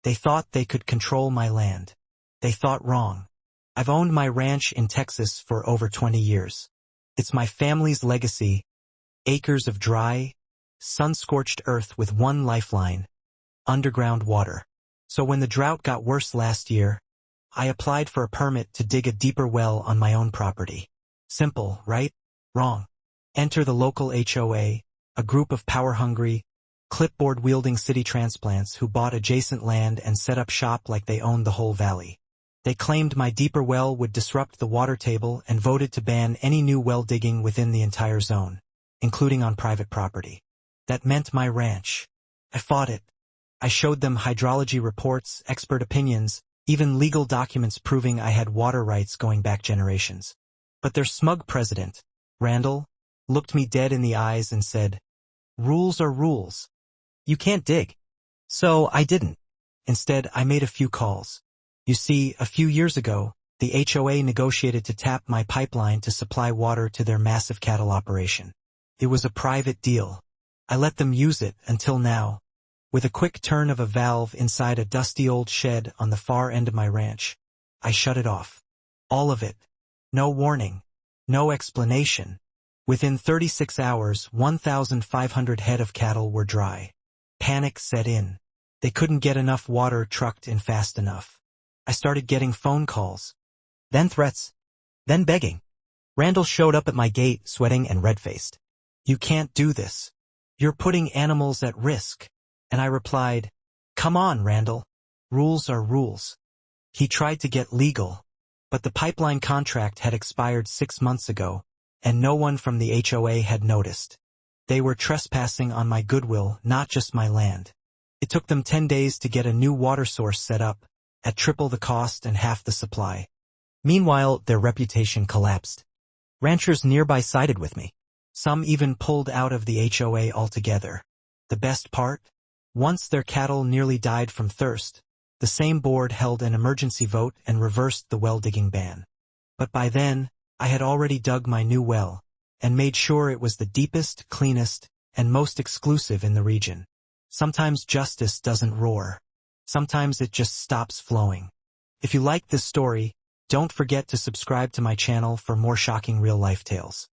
They thought they could control my land. They thought wrong. I've owned my ranch in Texas for over 20 years. It's my family's legacy, acres of dry, sun-scorched earth with one lifeline, underground water. So when the drought got worse last year, I applied for a permit to dig a deeper well on my own property. Simple, right? Wrong. Enter the local HOA, a group of power-hungry, clipboard-wielding city transplants who bought adjacent land and set up shop like they owned the whole valley. They claimed my deeper well would disrupt the water table and voted to ban any new well digging within the entire zone, including on private property. That meant my ranch. I fought it. I showed them hydrology reports, expert opinions, even legal documents proving I had water rights going back generations. But their smug president, Randall, looked me dead in the eyes and said, "Rules are rules. You can't dig." So I didn't. Instead, I made a few calls. You see, a few years ago, the HOA negotiated to tap my pipeline to supply water to their massive cattle operation. It was a private deal. I let them use it until now. With a quick turn of a valve inside a dusty old shed on the far end of my ranch, I shut it off. All of it. No warning. No explanation. Within 36 hours, 1,500 head of cattle were dry. Panic set in. They couldn't get enough water trucked in fast enough. I started getting phone calls. Then threats. Then begging. Randall showed up at my gate, sweating and red-faced. "You can't do this. You're putting animals at risk." And I replied, "Come on, Randall. Rules are rules." He tried to get legal, but the pipeline contract had expired 6 months ago, and no one from the HOA had noticed. They were trespassing on my goodwill, not just my land. It took them 10 days to get a new water source set up, at triple the cost and half the supply. Meanwhile, their reputation collapsed. Ranchers nearby sided with me. Some even pulled out of the HOA altogether. The best part? Once their cattle nearly died from thirst, the same board held an emergency vote and reversed the well-digging ban. But by then, I had already dug my new well, and made sure it was the deepest, cleanest, and most exclusive in the region. Sometimes justice doesn't roar. Sometimes it just stops flowing. If you like this story, don't forget to subscribe to my channel for more shocking real-life tales.